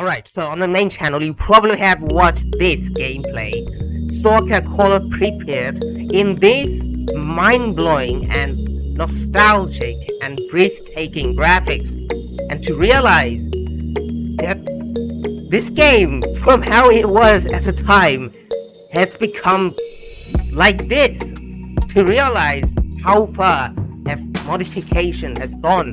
Alright, so on the main channel, you probably have watched this gameplay, Stalker Call of Pripyat, in this mind-blowing and nostalgic and breathtaking graphics, and to realize that this game, from how it was at the time, has become like this, to realize how far modification has gone,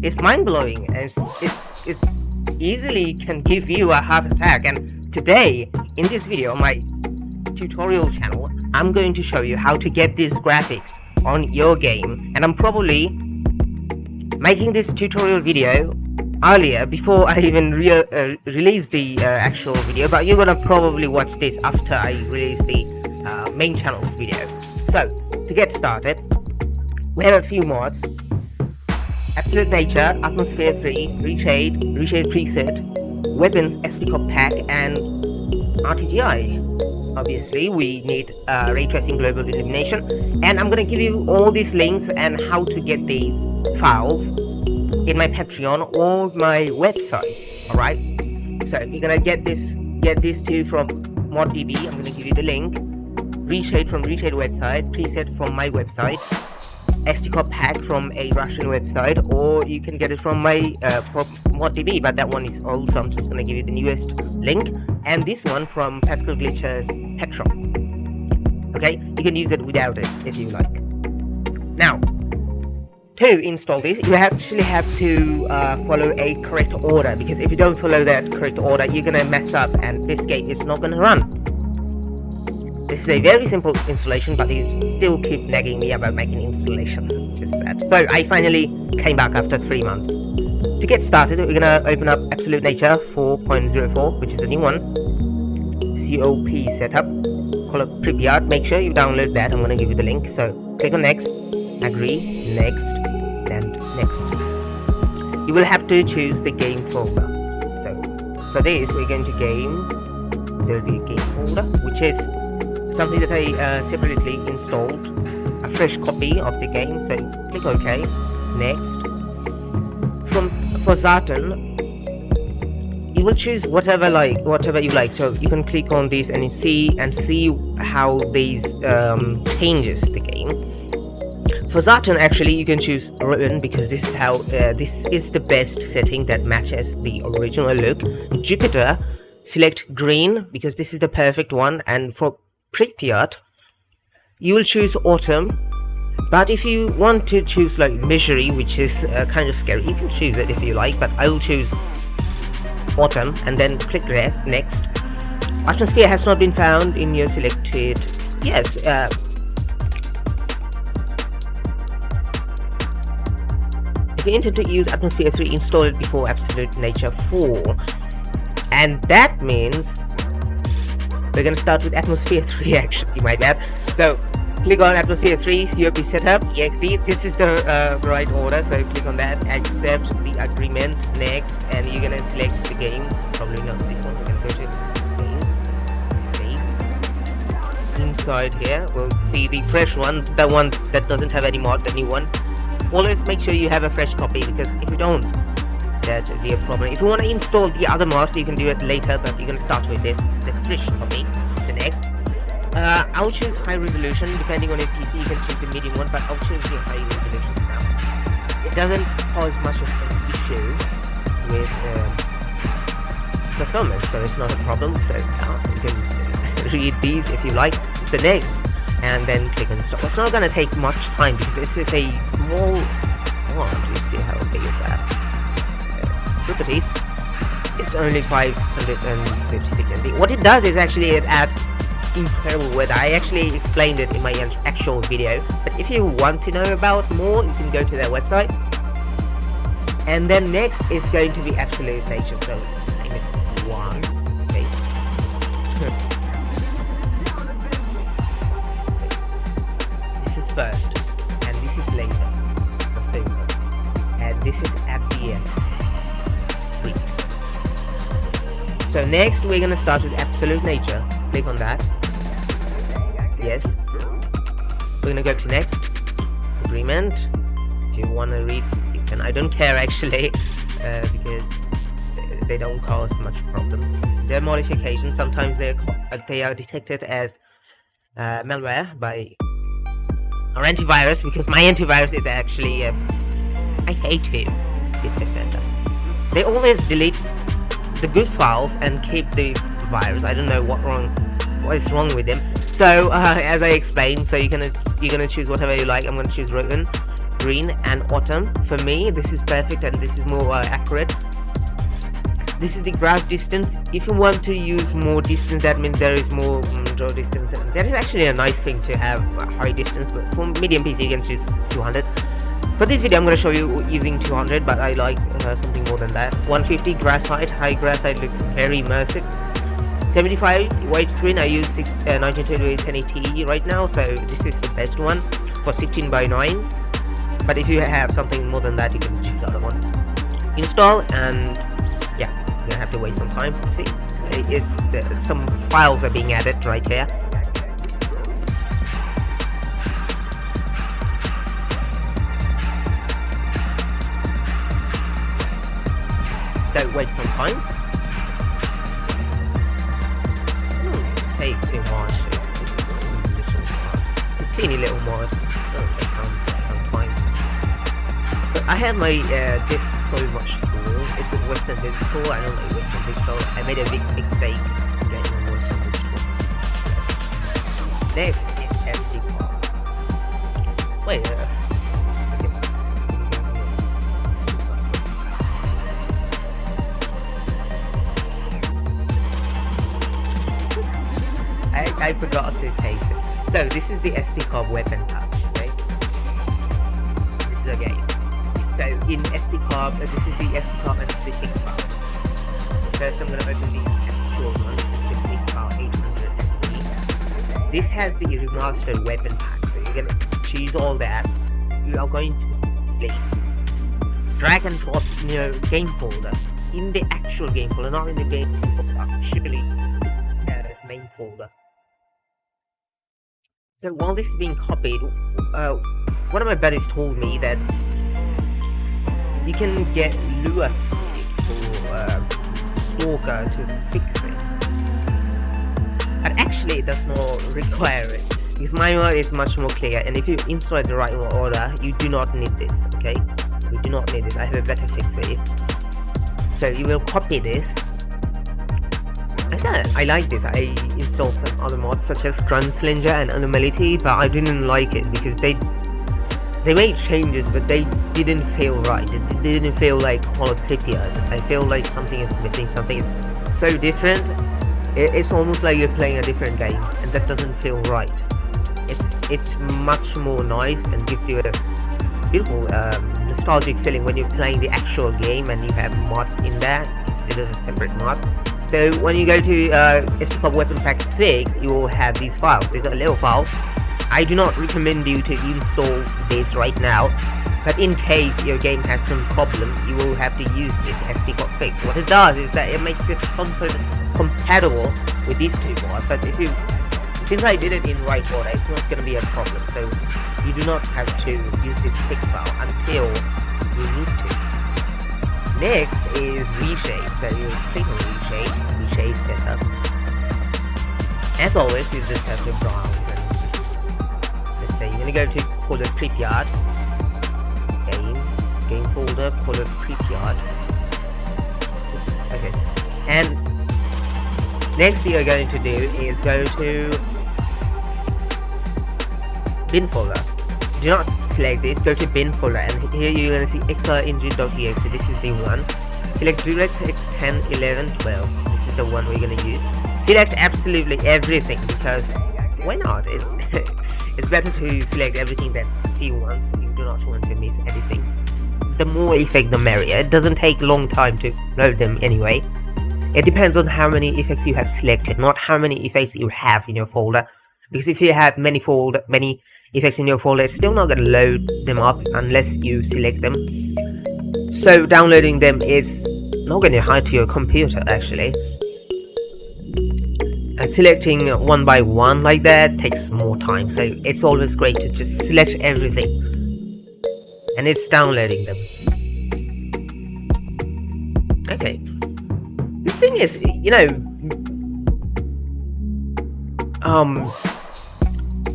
it's mind-blowing, and it's easily can give you a heart attack. And today, in this video on my tutorial channel, I'm going to show you how to get these graphics on your game. And I'm probably making this tutorial video earlier, before I even release the actual video, but you're gonna probably watch this after I release the main channel's video. So, to get started, we have a few mods: Absolute Nature, Atmosphere 3, Reshade Preset, Weapons, s.t.a.l.k.e.r, and RTGI. Obviously, we need Ray Tracing Global Illumination, and I'm gonna give you all these links and how to get these files in my Patreon or my website. Alright? So you're gonna get these two from ModDB. I'm gonna give you the link. Reshade from Reshade website, preset from my website, s.t.a.l.k.e.r from a Russian website, or you can get it from my from ModDB, but that one is old, so I'm just gonna give you the newest link. And this one from Pascal Glitcher's Petron. Okay, you can use it without it if you like. Now, to install this, you actually have to follow a correct order, because if you don't follow that correct order, you're gonna mess up and this game is not gonna run. This is a very simple installation, but you still keep nagging me about making installation. Just sad. So I finally came back after 3 months. To get started, we're gonna open up Absolute Nature 4.04, which is a new one. COP setup, Call of Pripyat. Make sure you download that. I'm gonna give you the link. So click on next, agree, next, and next. You will have to choose the game folder. So for this, we're going to game. There will be a game folder, which is something that I separately installed, a fresh copy of the game. So click OK, next. For Zartan, you will choose whatever you like. So you can click on this and see how these changes the game. For Zartan, actually, you can choose Ruin, because this is how this is the best setting that matches the original look. Jupiter, select green, because this is the perfect one. And for Pripyat, you will choose autumn, but if you want to choose like misery, which is kind of scary, you can choose it if you like, but I will choose autumn and then click next. Atmosphere has not been found in your selected. Yes, if you intend to use Atmosphere 3, install it before Absolute Nature 4, and that means we're gonna start with Atmosphere 3 actually, my bad. So click on Atmosphere 3, COP setup, exe. This is the right order, so click on that, accept the agreement, next, and you're gonna select the game. Probably not this one. We're gonna go to games. Inside here, we'll see the fresh one, the one that doesn't have any mod, the new one. Always make sure you have a fresh copy, because if you don't, that would be a problem. If you want to install the other mods, you can do it later, but you're going to start with this, the fresh copy. So next, I'll choose high resolution. Depending on your PC, you can choose the medium one, but I'll choose the high resolution now. It doesn't cause much of an issue with performance, so it's not a problem. So you can read these if you like. So next, and then click on stop. It's not going to take much time, because this is a small mod. Let's see how big is that. Properties, it's only 556 MB. What it does is actually it adds incredible weather. I actually explained it in my actual video, but if you want to know about more, you can go to their website. And then next is going to be Absolute Nature. So name it 1. Okay. This is first, and this is later, and this is at the end. So next we're gonna start with Absolute Nature. Click on that. Yes. We're gonna go to next. Agreement. If you wanna read, you can. I don't care actually, because they don't cause much problem. Their modifications sometimes they are detected as malware by our antivirus, because my antivirus is actually I hate him, Bitdefender. They always delete the good files and keep the virus. I don't know what is wrong with them. So as I explained, so you're gonna choose whatever you like. I'm gonna choose green and autumn. For me, this is perfect and this is more accurate. This is the grass distance. If you want to use more distance, that means there is more draw distance, and that is actually a nice thing to have a high distance. But for medium PC, you can choose 200. For this video, I'm going to show you using 200, but I like something more than that. 150 grass height. High grass height looks very immersive. 75 widescreen. I use 1920 1080 right now, so this is the best one for 16:9. But if you have something more than that, you can choose other one. Install, and yeah, you're gonna have to wait some time. See, some files are being added right here. So wait some time. Takes too much. It's a teeny little mod. Doesn't take time. I have my disc so much full. It's a Western Digital. I don't like Western Digital. I made a big mistake getting Western Digital. Next is s.t.a.l.k.e.r. Wait, I forgot to taste it. So this is the s.t.a.l.k.e.r weapon pack. Okay, this is a game. So in s.t.a.l.k.e.r, this is the s.t.a.l.k.e.r and this is the s.t.a.l.k.e.r. First I'm going to open the actual one. This is the s.t.a.l.k.e.r 800. This has the remastered weapon pack, so you're going to choose all that. You are going to save, drag and drop in your game folder, in the actual game folder, not in the game folder, actually main folder. So while this is being copied, one of my buddies told me that you can get Lua script for Stalker to fix it, but actually it does not require it, because my mod is much more clear, and if you install it the right order, you do not need this. Okay, you do not need this. I have a better fix for you. So you will copy this. Actually, I like this. I installed some other mods such as Gunslinger and Anomality, but I didn't like it because they made changes, but they didn't feel right. It didn't feel like Call of Pripyat. I feel like something is missing. Something is so different. It's almost like you're playing a different game, and that doesn't feel right. It's much more nice and gives you a beautiful nostalgic feeling when you're playing the actual game and you have mods in there instead of a separate mod. So when you go to s.t.a.l.k.e.r weapon pack fix, you will have these files. These are little files. I do not recommend you to install this right now, but in case your game has some problem, you will have to use this s.t.a.l.k.e.r fix. What it does is that it makes it compatible with these two mods, but since I did it in right order, it's not going to be a problem. So you do not have to use this fix file until you need to. Next is reshape. So you click on reshape setup. As always, you just have to browse and let's say you're gonna go to Call of Pripyat game folder, Call of Pripyat. Oops, okay. And next you're going to do is go to bin folder. Do not select this, go to bin folder, and here you're going to see xrengine.exe. This is the one. Select DirectX 10, 11, 12. This is the one we're going to use. Select absolutely everything, because why not? It's better to select everything than a few ones. You do not want to miss anything. The more effect, the merrier. It doesn't take a long time to load them anyway. It depends on how many effects you have selected, not how many effects you have in your folder. Because if you have many effects in your folder, it's still not going to load them up unless you select them. So downloading them is not going to hide to your computer actually. And selecting one by one like that takes more time, so it's always great to just select everything. And it's downloading them. Okay. thing is, you know,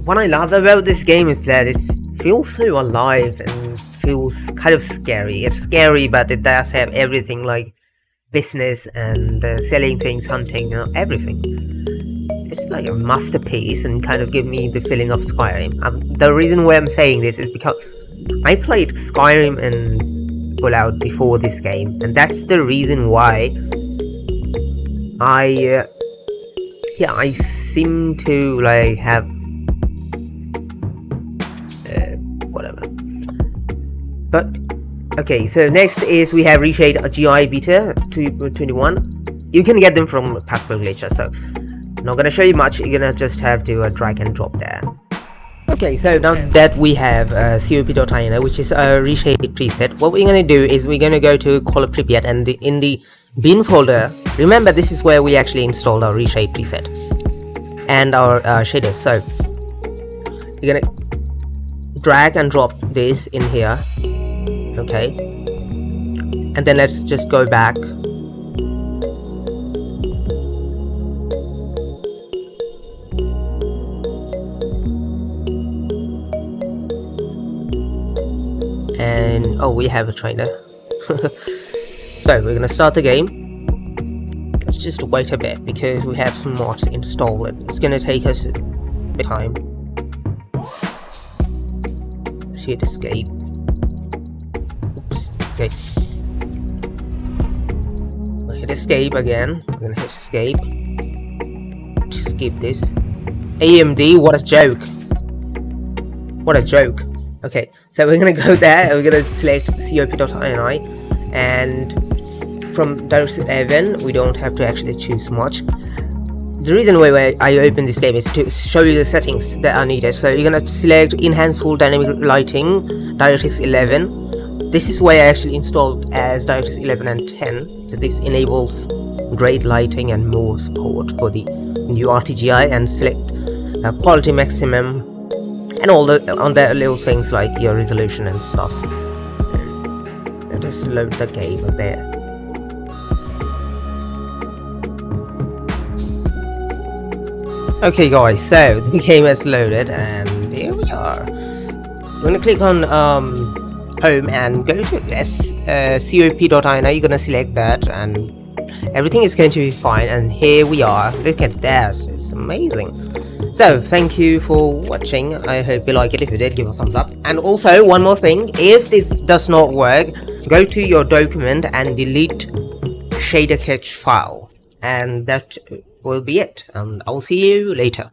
what I love about this game is that it feels so alive and feels kind of scary. It's scary, but it does have everything like business and selling things, hunting, everything. It's like a masterpiece and kind of give me the feeling of Skyrim. The reason why I'm saying this is because I played Skyrim and Fallout before this game, and that's the reason why I seem to like have whatever. But okay, so next is we have Reshade GI Beta 2.21. You can get them from Pascal Glitcher, so not gonna show you much. You're gonna just have to drag and drop there. Okay, so now that we have cop.ino, which is a reshade preset, what we're gonna do is we're gonna go to Call of Pripyat, and in the bin folder, remember this is where we actually installed our reshade preset and our shaders. So you're gonna drag and drop this in here, okay, and then let's just go back. And oh, we have a trainer. So we're gonna start the game. Let's just wait a bit because we have some mods installed. It's gonna take us a bit of time. Let's hit escape. Oops. Okay. We'll hit escape again. We're gonna hit escape. Skip this. AMD, what a joke. What a joke. Okay, so we're gonna go there, we're gonna select cop.ini, and from DirectX 11 we don't have to actually choose much. The reason why I open this game is to show you the settings that are needed. So you're gonna select Enhance Full Dynamic Lighting, DirectX 11. This is why I actually installed as DirectX 11 and 10, because this enables great lighting and more support for the new RTGI, and select Quality Maximum, and all the on the little things like your resolution and stuff. And just load the game up there. Okay guys, so the game has loaded and here we are. I'm gonna click on home and go to cop.ino. You're gonna select that and everything is going to be fine, and here we are. Look at that, it's amazing. So thank you for watching. I hope you like it. If you did, give a thumbs up. And also one more thing, if this does not work, go to your document and delete shader cache file, and that will be it. I'll see you later.